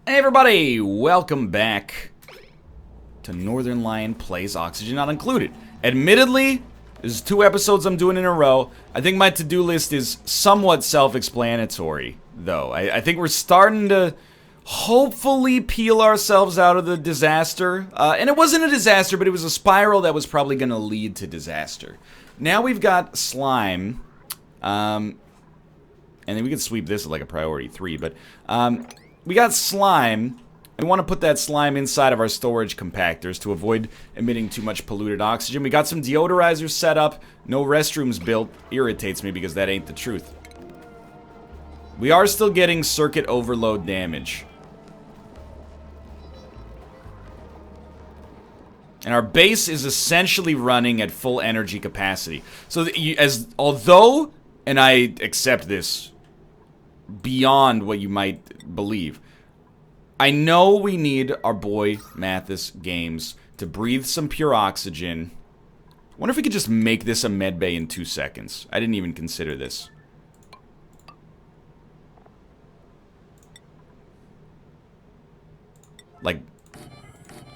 Hey everybody, welcome back to Northernlion Plays Oxygen Not Included. Admittedly, there's 2 episodes I'm doing in a row. I think my to-do list is somewhat self-explanatory, though. I think we're starting to hopefully peel ourselves out of the disaster. And it wasn't a disaster, but it was a spiral that was probably going to lead to disaster. Now we've got slime. And then we could sweep this at like a priority 3, but we got slime. We want to put that slime inside of our storage compactors to avoid emitting too much polluted oxygen. We got some deodorizers set up. No restrooms built. Irritates me because that ain't the truth. We are still getting circuit overload damage. And our base is essentially running at full energy capacity. So although, and I accept this beyond what you might believe, I know we need our boy Mathis Games to breathe some pure oxygen. I wonder if we could just make this a medbay in 2 seconds. I didn't even consider this. Like,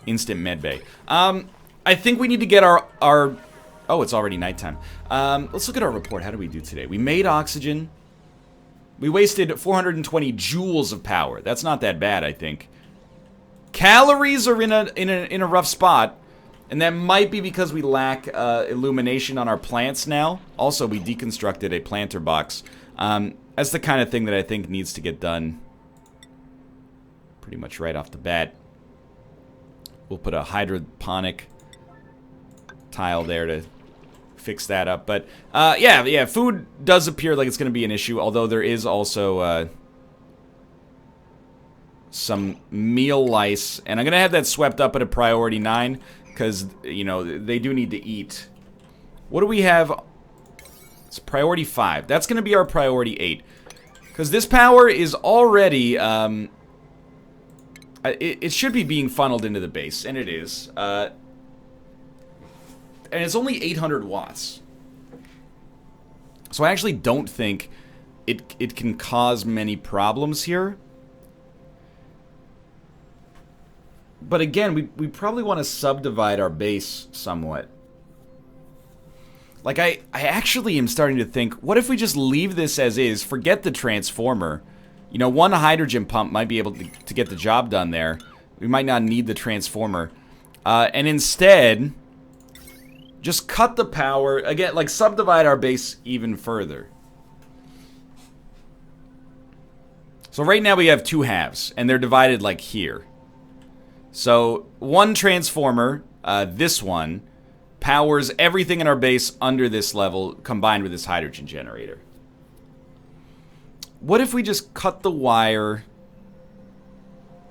instant medbay. I think we need to get our oh, it's already nighttime. Let's look at our report. How did we do today? We made oxygen. We wasted 420 joules of power. That's not that bad, I think. Calories are in a rough spot, and that might be because we lack illumination on our plants now. Also, we deconstructed a planter box. That's the kind of thing that I think needs to get done pretty much right off the bat. We'll put a hydroponic tile there to fix that up, but yeah, food does appear like it's going to be an issue, although there is also some meal lice, and I'm going to have that swept up at a priority 9, because, you know, they do need to eat. What do we have? It's priority 5. That's going to be our priority 8, because this power is already, it should be being funneled into the base, and it is, and it's only 800 watts. So I actually don't think it can cause many problems here. But again, we probably want to subdivide our base somewhat. Like, I actually am starting to think, what if we just leave this as is, forget the transformer? You know, one hydrogen pump might be able to get the job done there. We might not need the transformer. And instead, just cut the power, again, like subdivide our base even further. So right now we have 2 halves, and they're divided like here. So one transformer, this one, powers everything in our base under this level combined with this hydrogen generator. What if we just cut the wire,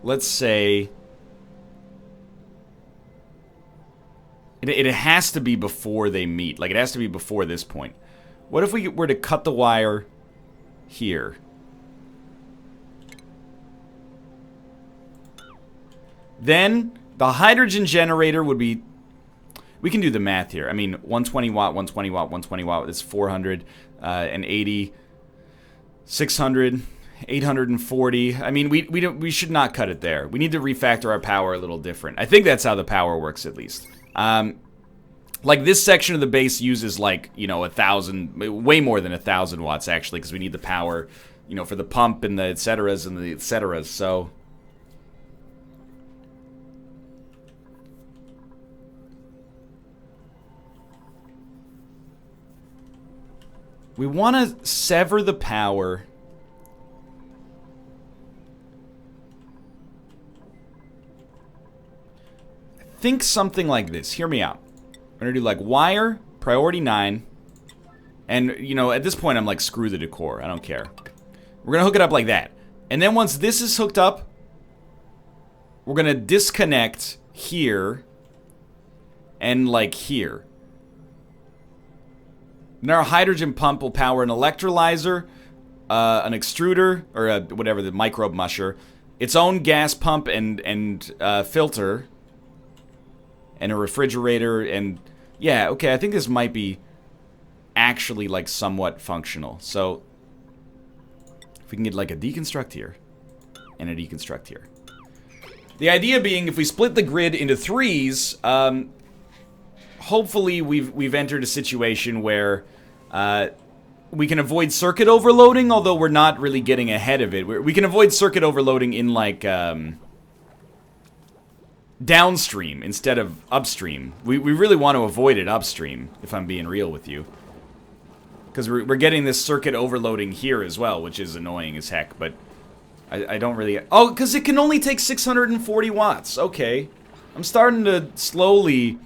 let's say, it has to be before they meet. Like, it has to be before this point. What if we were to cut the wire here? Then, the hydrogen generator would be... We can do the math here. I mean, 120 watt, 120 watt, 120 watt is 480, 600, 840. I mean, we should not cut it there. We need to refactor our power a little different. I think that's how the power works, at least. Like, this section of the base uses, like, you know, 1,000, way more than 1,000 watts, actually, because we need the power, you know, for the pump and the et ceteras and the et ceteras, so... We want to sever the power. Think something like this. Hear me out. We're going to do like wire, priority 9. And, you know, at this point I'm like, screw the decor. I don't care. We're going to hook it up like that. And then once this is hooked up, we're going to disconnect here and like here. And our hydrogen pump will power an electrolyzer, an extruder, or whatever, the microbe musher, its own gas pump and filter, and a refrigerator, and yeah, okay, I think this might be actually like somewhat functional. So if we can get like a deconstruct here and a deconstruct here. The idea being, if we split the grid into threes, hopefully we've entered a situation where we can avoid circuit overloading, although we're not really getting ahead of it. We can avoid circuit overloading in, like, downstream instead of upstream. We really want to avoid it upstream, if I'm being real with you. Because we're getting this circuit overloading here as well, which is annoying as heck, but I don't really... Oh, because it can only take 640 watts. Okay. I'm starting to slowly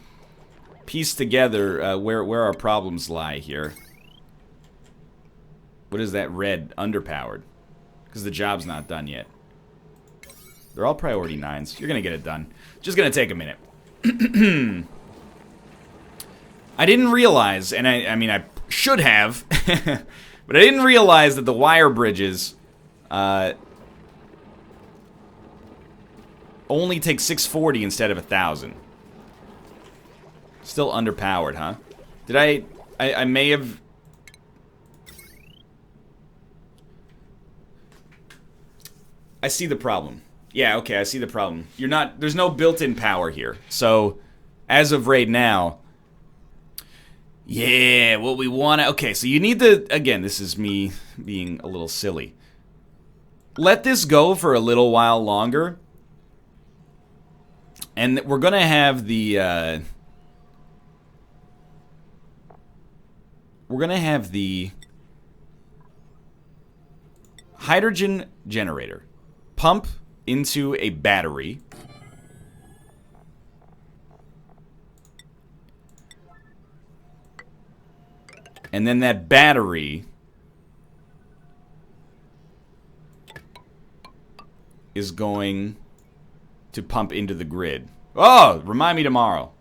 piece together where our problems lie here. What is that red? Underpowered. Because the job's not done yet. They're all priority 9s. You're going to get it done. Just going to take a minute. I didn't realize, and I mean, I should have, but I didn't realize that the wire bridges only take 640 instead of 1,000. Still underpowered, huh? Did I may have... I see the problem. Yeah, okay, I see the problem. There's no built-in power here. So, as of right now... Yeah, what we want to... Okay, so you need to... Again, this is me being a little silly. Let this go for a little while longer. And we're going to have the... we're going to have the... hydrogen generator. Pump into a battery. And then that battery is going to pump into the grid. Oh, remind me tomorrow.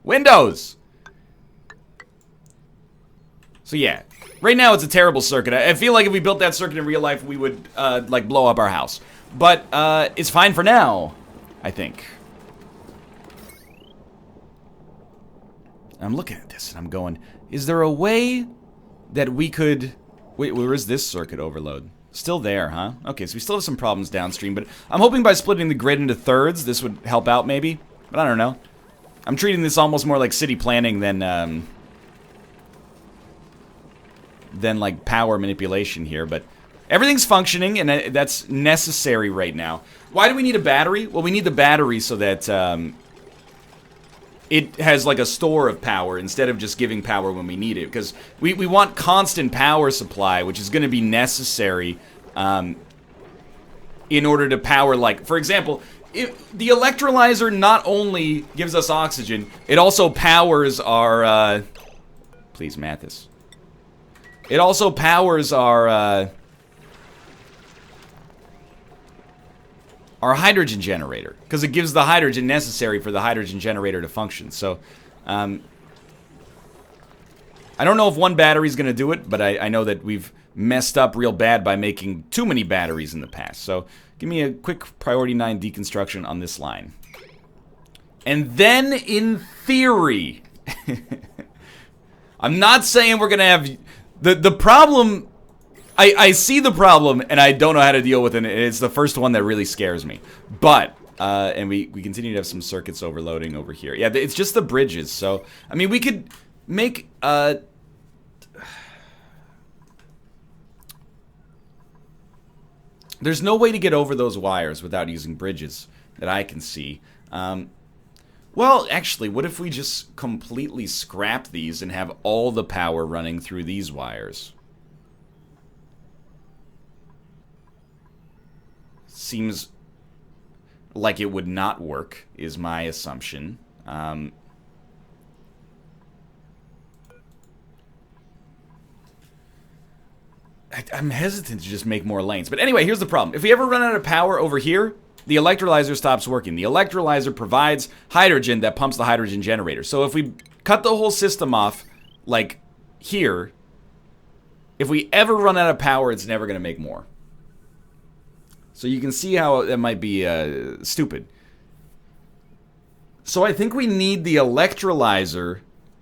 Windows! So yeah, right now it's a terrible circuit. I feel like if we built that circuit in real life, we would, like, blow up our house. But, it's fine for now, I think. I'm looking at this and I'm going, is there a way that we could... Wait, where is this circuit overload? Still there, huh? Okay, so we still have some problems downstream, but I'm hoping by splitting the grid into thirds, this would help out maybe. But I don't know. I'm treating this almost more like city planning than like power manipulation here, but everything's functioning and that's necessary right now. Why do we need a battery? Well, we need the battery so that it has like a store of power instead of just giving power when we need it, because we want constant power supply, which is going to be necessary in order to power, like, for example, the electrolyzer not only gives us oxygen, it also powers our please, Mathis. It also powers our hydrogen generator, because it gives the hydrogen necessary for the hydrogen generator to function. So, I don't know if one battery is going to do it, but I know that we've messed up real bad by making too many batteries in the past. So, give me a quick priority 9 deconstruction on this line. And then, in theory, I'm not saying we're going to have... The problem... I see the problem, and I don't know how to deal with it, and it's the first one that really scares me. But, and we continue to have some circuits overloading over here. Yeah, it's just the bridges, so... I mean, we could make, there's no way to get over those wires without using bridges that I can see. Well, actually, what if we just completely scrap these and have all the power running through these wires? Seems like it would not work, is my assumption. I'm hesitant to just make more lanes. But anyway, here's the problem. If we ever run out of power over here, the electrolyzer stops working. The electrolyzer provides hydrogen that pumps the hydrogen generator. So if we cut the whole system off, like here, if we ever run out of power, it's never going to make more. So you can see how that might be stupid. So I think we need the electrolyzer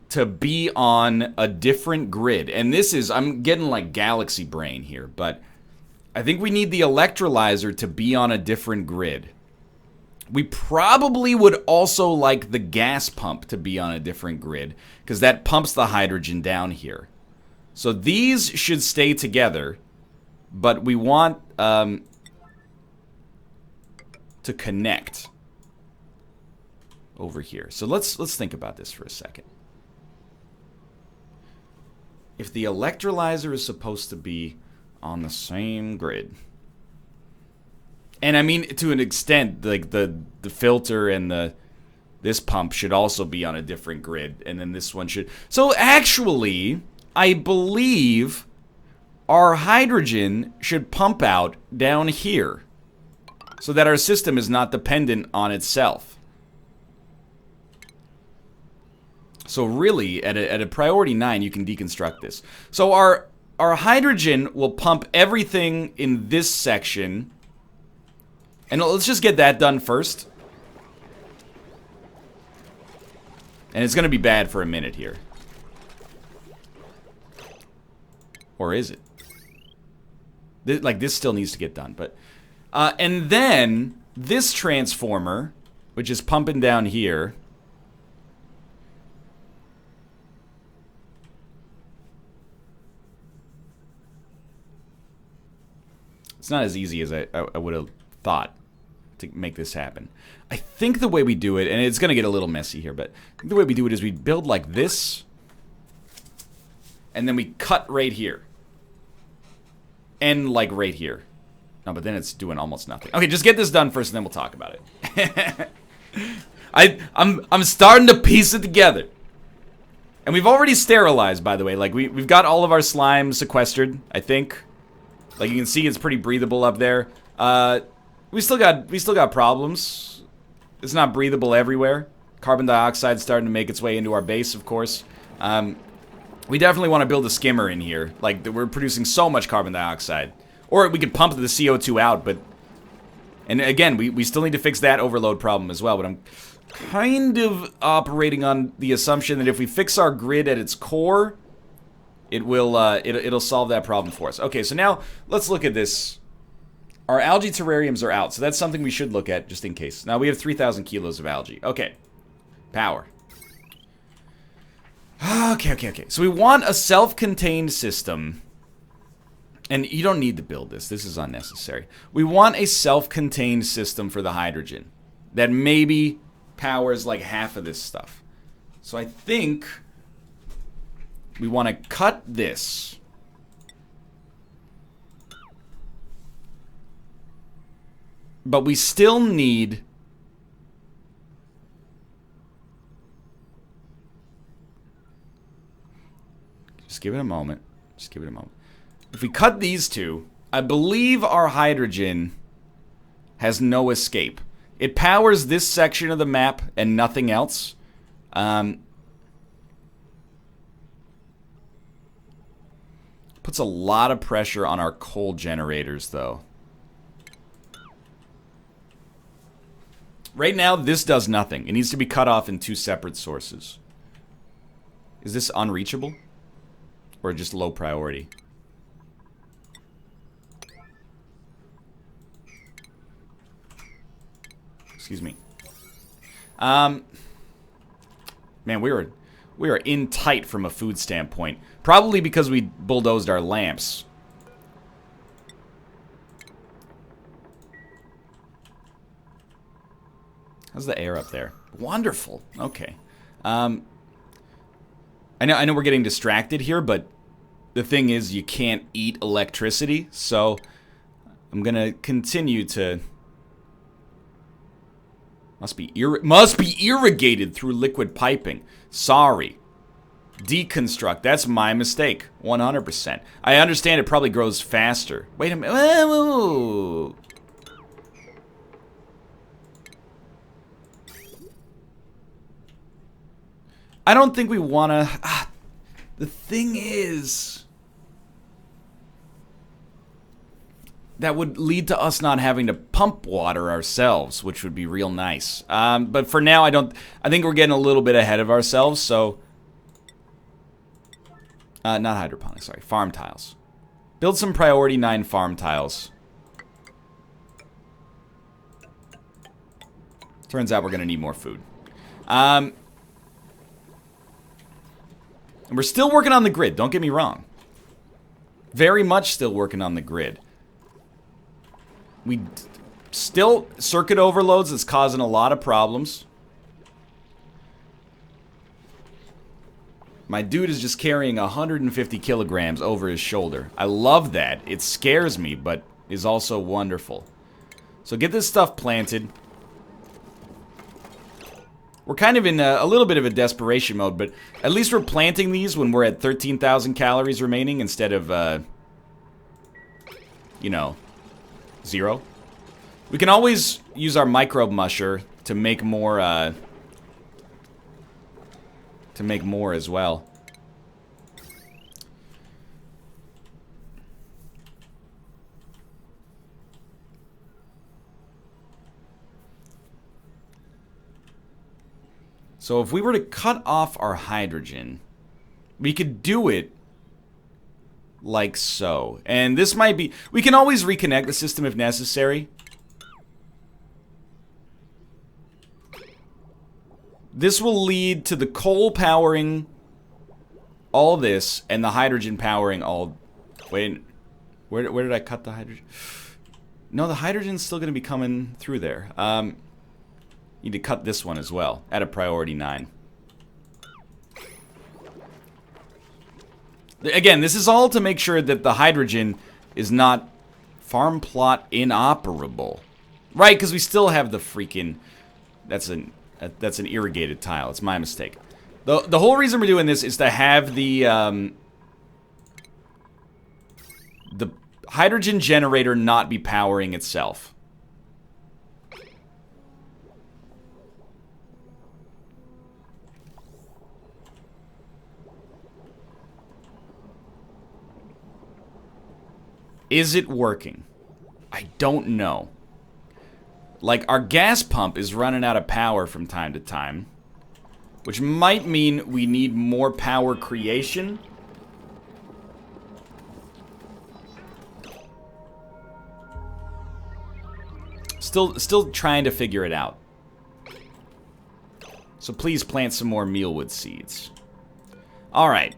to be on a different grid. And this is, I'm getting like galaxy brain here, but I think we need the electrolyzer to be on a different grid. We probably would also like the gas pump to be on a different grid, because that pumps the hydrogen down here. So these should stay together, but we want to connect over here. So let's think about this for a second. If the electrolyzer is supposed to be on the same grid, and I mean to an extent, like the filter and this pump should also be on a different grid, and then this one should. So actually, I believe our hydrogen should pump out down here, so that our system is not dependent on itself. So really, at a priority 9, you can deconstruct this. So our hydrogen will pump everything in this section. And let's just get that done first. And it's going to be bad for a minute here. Or is it? This still needs to get done. But and then this transformer, which is pumping down here. It's not as easy as I would have thought to make this happen. I think the way we do it, and it's going to get a little messy here, but I think the way we do it is we build like this, and then we cut right here. And like right here. No, but then it's doing almost nothing. Okay, just get this done first, and then we'll talk about it. I'm starting to piece it together. And we've already sterilized, by the way. Like, we've got all of our slime sequestered, I think. Like, you can see it's pretty breathable up there. We still got problems. It's not breathable everywhere. Carbon dioxide starting to make its way into our base, of course. We definitely want to build a skimmer in here. Like, we're producing so much carbon dioxide. Or we could pump the CO2 out, but... And again, we still need to fix that overload problem as well, but I'm kind of operating on the assumption that if we fix our grid at its core, it will, it'll solve that problem for us. Okay, so now, let's look at this. Our algae terrariums are out, so that's something we should look at, just in case. Now, we have 3,000 kilos of algae. Okay. Power. Okay. So we want a self-contained system. And you don't need to build this. This is unnecessary. We want a self-contained system for the hydrogen that maybe powers like half of this stuff. So I think we want to cut this. But we still need... Just give it a moment. Just give it a moment. If we cut these two, I believe our hydrogen has no escape. It powers this section of the map and nothing else. Puts a lot of pressure on our coal generators, though. Right now, this does nothing. It needs to be cut off in two separate sources. Is this unreachable? Or just low priority? Excuse me. Man, we are in tight from a food standpoint. Probably because we bulldozed our lamps. How's the air up there? Wonderful. Okay. I know we're getting distracted here, but the thing is you can't eat electricity, so I'm gonna continue to... Must be irrigated through liquid piping. Sorry. Deconstruct. That's my mistake. 100%. I understand it probably grows faster. Wait a minute. Whoa. I don't think we want to... the thing is... That would lead to us not having to pump water ourselves, which would be real nice. But for now, I think we're getting a little bit ahead of ourselves, so... not hydroponics, sorry. Farm tiles. Build some priority 9 farm tiles. Turns out we're going to need more food. And we're still working on the grid, don't get me wrong. Very much still working on the grid. We still circuit overloads that's causing a lot of problems. My dude is just carrying 150 kilograms over his shoulder. I love that. It scares me, but is also wonderful. So get this stuff planted. We're kind of in a little bit of a desperation mode, but at least we're planting these when we're at 13,000 calories remaining instead of, you know, 0. We can always use our microbe musher to make more as well. So if we were to cut off our hydrogen, we could do it like so. And this might be... We can always reconnect the system if necessary. This will lead to the coal powering all this and the hydrogen powering all... Wait, where did I cut the hydrogen? No, the hydrogen's still going to be coming through there. Need to cut this one as well, at a priority 9. Again, this is all to make sure that the hydrogen is not farm plot inoperable. Right, because we still have the freaking... That's an irrigated tile. It's my mistake. The whole reason we're doing this is to have the hydrogen generator not be powering itself. Is it working? I don't know. Like, our gas pump is running out of power from time to time, which might mean we need more power creation. Still trying to figure it out. So please plant some more mealwood seeds. Alright.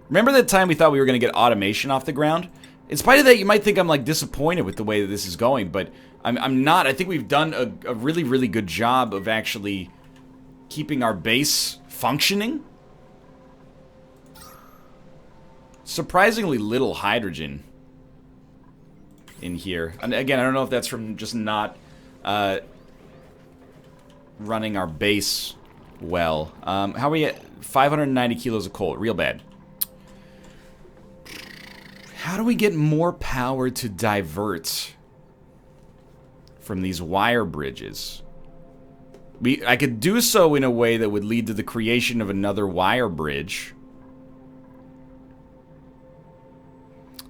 Remember that time we thought we were going to get automation off the ground? In spite of that, you might think I'm, like, disappointed with the way that this is going, but I'm not. I think we've done a really, really good job of actually keeping our base functioning. Surprisingly little hydrogen in here. And again, I don't know if that's from just not running our base well. How are we at? 590 kilos of coal. Real bad. How do we get more power to divert from these wire bridges? I could do so in a way that would lead to the creation of another wire bridge.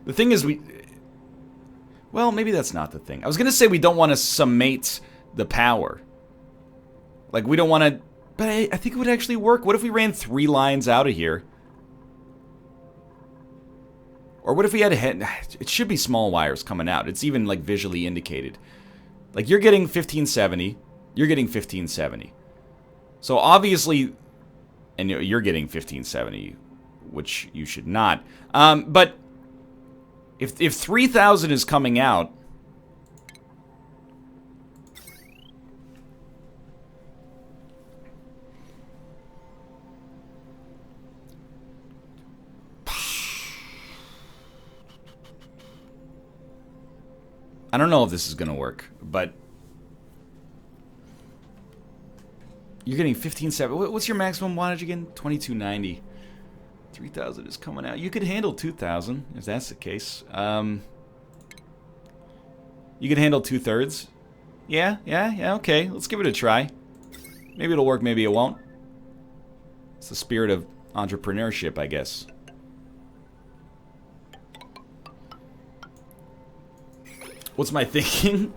The thing is, well, maybe that's not the thing. I was going to say we don't want to summate the power. Like, we don't want to... But I think it would actually work. What if we ran 3 lines out of here? Or what if we had it should be small wires coming out. It's even, like, visually indicated. Like, you're getting 1570. You're getting 1570. So, obviously... And you're getting 1570, which you should not. But... If 3,000 is coming out... I don't know if this is going to work, but... You're getting 1570. What's your maximum wattage again? 2290. 3,000 is coming out. You could handle 2,000, if that's the case. You could handle 2/3. Yeah, okay. Let's give it a try. Maybe it'll work, maybe it won't. It's the spirit of entrepreneurship, I guess. What's my thinking?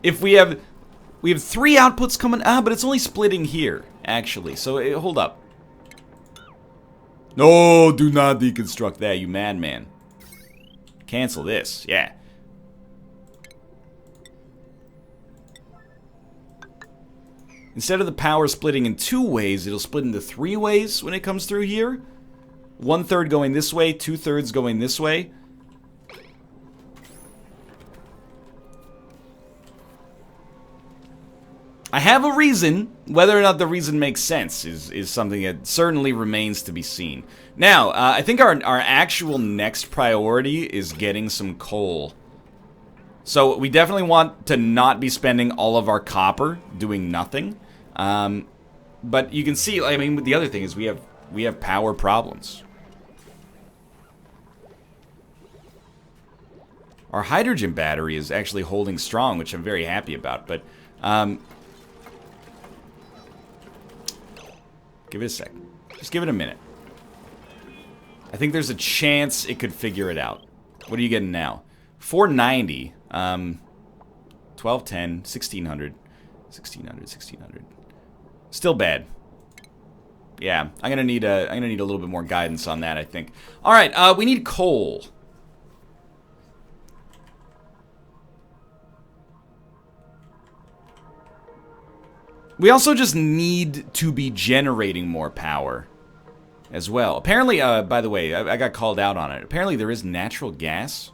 If we have 3 outputs coming... but it's only splitting here, actually. So, hold up. No, do not deconstruct that, you madman. Cancel this, yeah. Instead of the power splitting in 2 ways, it'll split into 3 ways when it comes through here. 1/3 going this way, 2/3 going this way. I have a reason. Whether or not the reason makes sense is something that certainly remains to be seen. Now, I think our actual next priority is getting some coal. So we definitely want to not be spending all of our copper doing nothing. But you can see, I mean, the other thing is we have power problems. Our hydrogen battery is actually holding strong, which I'm very happy about, but give it a sec. Just give it a minute. I think there's a chance it could figure it out. What are you getting now? 490. 1210, 1600. 1600. Still bad. Yeah, I'm gonna need a little bit more guidance on that, I think. All right, we need coal. We also just need to be generating more power as well. Apparently, by the way, I got called out on it. Apparently there is natural gas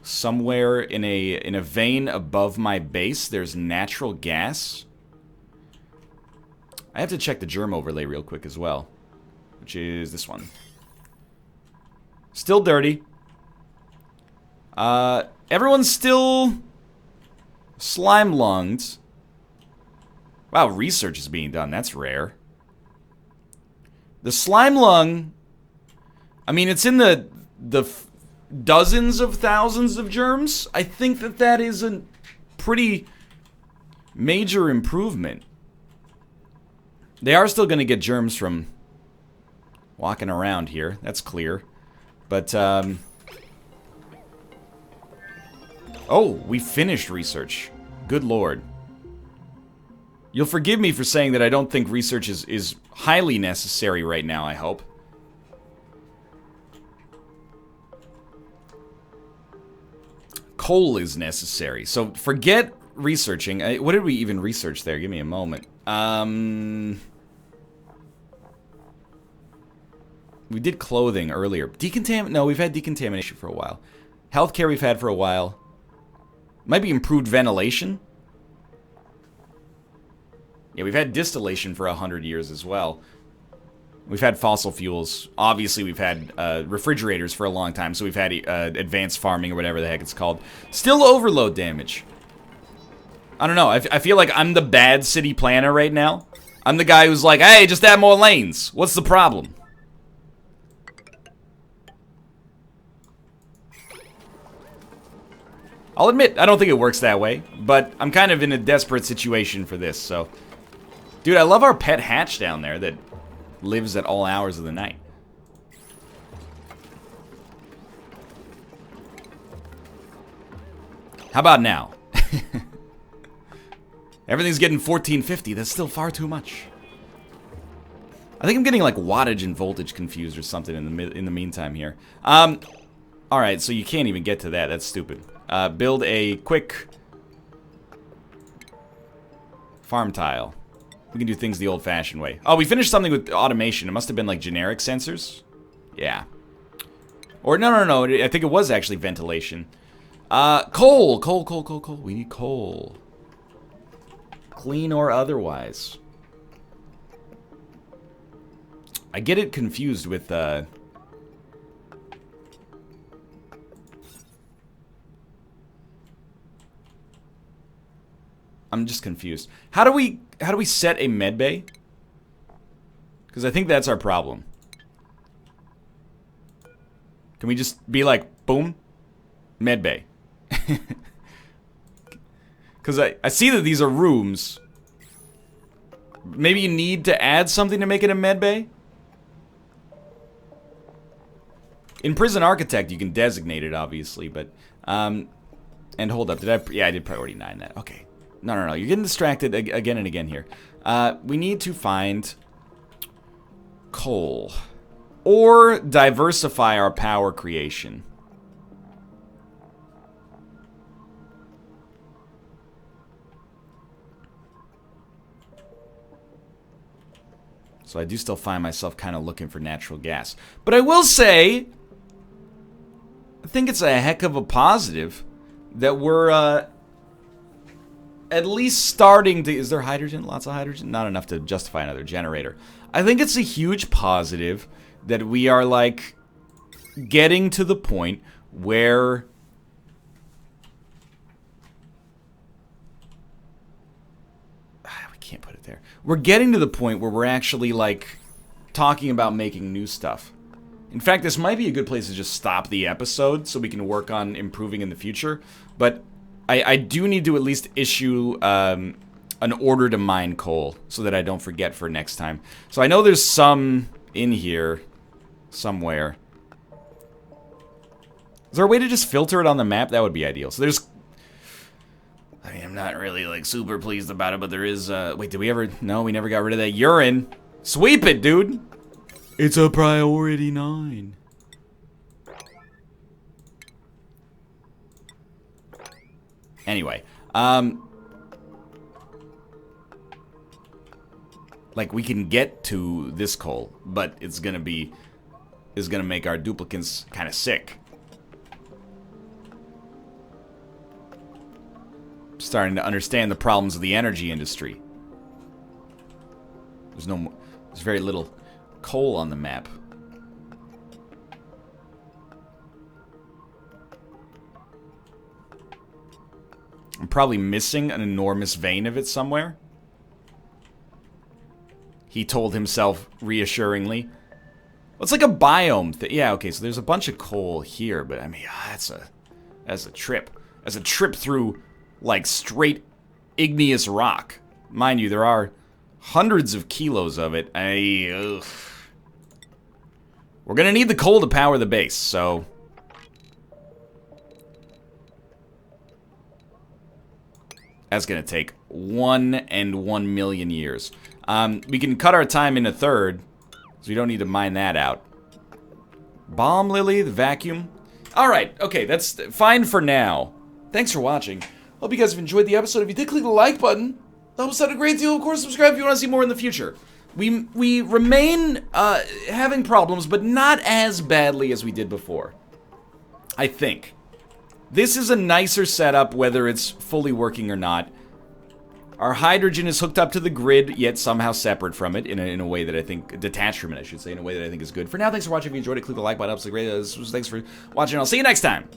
somewhere in a vein above my base. There's natural gas. I have to check the germ overlay real quick as well, which is this one. Still dirty. Everyone's still slime-lunged. Wow, research is being done. That's rare. The slime lung, I mean, it's in the dozens of thousands of germs. I think that is a pretty major improvement. They are still going to get germs from walking around here. That's clear. But, oh, we finished research. Good lord. You'll forgive me for saying that I don't think research is highly necessary right now, I hope. Coal is necessary. So forget researching. What did we even research there? Give me a moment. We did clothing earlier. No, we've had decontamination for a while. Healthcare we've had for a while. Might be improved ventilation. Yeah, we've had distillation for 100 years as well. We've had fossil fuels. Obviously, we've had refrigerators for a long time, so we've had advanced farming or whatever the heck it's called. Still overload damage. I don't know. I feel like I'm the bad city planner right now. I'm the guy who's like, hey, just add more lanes. What's the problem? I'll admit, I don't think it works that way, but I'm kind of in a desperate situation for this, so... Dude, I love our pet hatch down there that lives at all hours of the night. How about now? Everything's getting 1450. That's still far too much. I think I'm getting like wattage and voltage confused or something in the meantime here. All right, so you can't even get to that. That's stupid. Build a quick farm tile. We can do things the old-fashioned way. Oh, we finished something with automation. It must have been like generic sensors. Yeah. Or no. I think it was actually ventilation. Coal. We need coal. Clean or otherwise. I get it confused with I'm just confused. How do we set a med bay? Because I think that's our problem. Can we just be like, boom, med bay? Because I see that these are rooms. Maybe you need to add something to make it a med bay? In Prison Architect, you can designate it, obviously, but... and hold up, yeah, I did priority 9 that. Okay. No, you're getting distracted again and again here. We need to find coal. or diversify our power creation. So I do still find myself kind of looking for natural gas. But I will say, I think it's a heck of a positive that we're at least starting to... Is there hydrogen? Lots of hydrogen? Not enough to justify another generator. I think it's a huge positive that we are, like, getting to the point where... We can't put it there. We're getting to the point where we're actually, like, talking about making new stuff. In fact, this might be a good place to just stop the episode so we can work on improving in the future. But I do need to at least issue an order to mine coal so that I don't forget for next time. So I know there's some in here somewhere. Is there a way to just filter it on the map? That would be ideal. So there's... I mean, I'm not really, like, super pleased about it, but there is... Wait, did we ever... No, we never got rid of that urine. Sweep it, dude! It's a priority 9. Anyway, like, we can get to this coal, but it's gonna make our duplicants kind of sick. Starting to understand the problems of the energy industry. There's very little coal on the map. I'm probably missing an enormous vein of it somewhere. He told himself reassuringly. Well, it's like a biome thing. Yeah, okay, so there's a bunch of coal here, but I mean, that's a trip. That's a trip through, like, straight igneous rock. Mind you, there are hundreds of kilos of it. We're gonna need the coal to power the base, so... That's gonna take 1 and 1 million years. We can cut our time in a third, so we don't need to mine that out. Bomb lily, the vacuum. Alright, okay, that's fine for now. Thanks for watching. Hope you guys have enjoyed the episode. If you did, click the like button. That helps out a great deal. Of course, subscribe if you want to see more in the future. We remain having problems, but not as badly as we did before. I think. This is a nicer setup, whether it's fully working or not. Our hydrogen is hooked up to the grid, yet somehow separate from it in a way that I think... Detached from it, I should say, in a way that I think is good. For now, thanks for watching. If you enjoyed it, click the like button. Helps a great deal. Thanks for watching. I'll see you next time.